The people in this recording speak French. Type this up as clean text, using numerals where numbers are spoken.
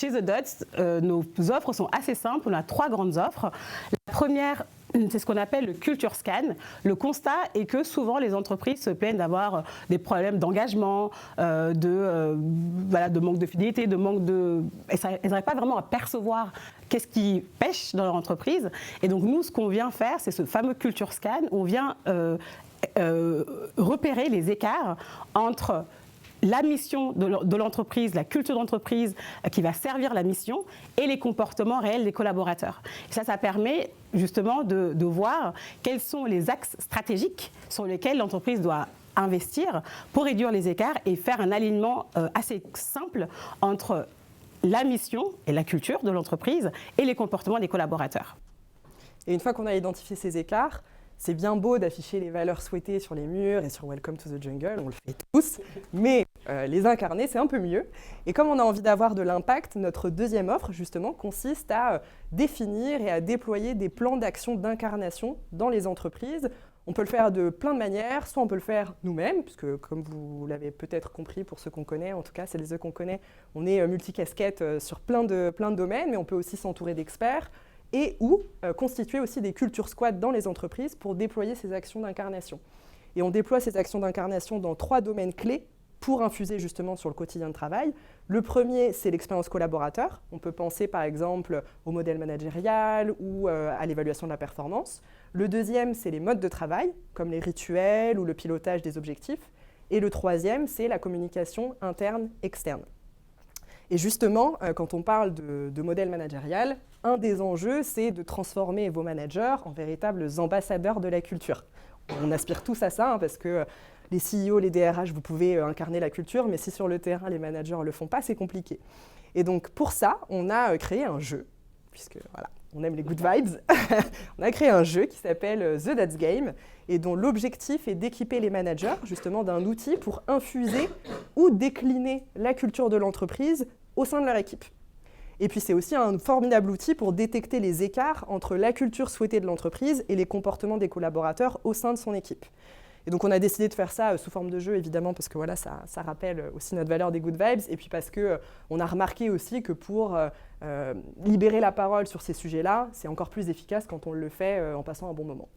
Chez The Dots, nos offres sont assez simples. On a 3 grandes offres. La première, c'est ce qu'on appelle le culture scan. Le constat est que souvent les entreprises se plaignent d'avoir des problèmes d'engagement, de manque de fidélité, de manque de... Elles n'arrivent pas vraiment à percevoir qu'est-ce qui pêche dans leur entreprise. Et donc nous, ce qu'on vient faire, c'est ce fameux culture scan. On vient repérer les écarts entre la mission de l'entreprise, la culture d'entreprise qui va servir la mission et les comportements réels des collaborateurs. Et ça permet justement de voir quels sont les axes stratégiques sur lesquels l'entreprise doit investir pour réduire les écarts et faire un alignement assez simple entre la mission et la culture de l'entreprise et les comportements des collaborateurs. Et une fois qu'on a identifié ces écarts, c'est bien beau d'afficher les valeurs souhaitées sur les murs et sur Welcome to the Jungle, on le fait tous, mais les incarner, c'est un peu mieux. Et comme on a envie d'avoir de l'impact, notre deuxième offre, justement, consiste à définir et à déployer des plans d'action d'incarnation dans les entreprises. On peut le faire de plein de manières, soit on peut le faire nous-mêmes, puisque comme vous l'avez peut-être compris pour ceux qu'on connaît, en tout cas celles et ceux qu'on connaît, on est multicasquette sur plein de domaines, mais on peut aussi s'entourer d'experts, et ou constituer aussi des culture squads dans les entreprises pour déployer ces actions d'incarnation. Et on déploie ces actions d'incarnation dans 3 domaines clés pour infuser justement sur le quotidien de travail. Le premier, c'est l'expérience collaborateur. On peut penser par exemple au modèle managérial ou à l'évaluation de la performance. Le deuxième, c'est les modes de travail, comme les rituels ou le pilotage des objectifs. Et le troisième, c'est la communication interne-externe. Et justement, quand on parle de modèle managérial, un des enjeux, c'est de transformer vos managers en véritables ambassadeurs de la culture. On aspire tous à ça, parce que les CEO, les DRH, vous pouvez incarner la culture, mais si sur le terrain, les managers ne le font pas, c'est compliqué. Et donc, pour ça, on a créé un jeu, puisque voilà, on aime les good vibes. On a créé un jeu qui s'appelle The Dots Game, et dont l'objectif est d'équiper les managers, justement, d'un outil pour infuser ou décliner la culture de l'entreprise au sein de leur équipe. Et puis c'est aussi un formidable outil pour détecter les écarts entre la culture souhaitée de l'entreprise et les comportements des collaborateurs au sein de son équipe. Et donc on a décidé de faire ça sous forme de jeu, évidemment, parce que voilà, ça rappelle aussi notre valeur des good vibes, et puis parce qu'on a remarqué aussi que pour libérer la parole sur ces sujets-là, c'est encore plus efficace quand on le fait en passant un bon moment.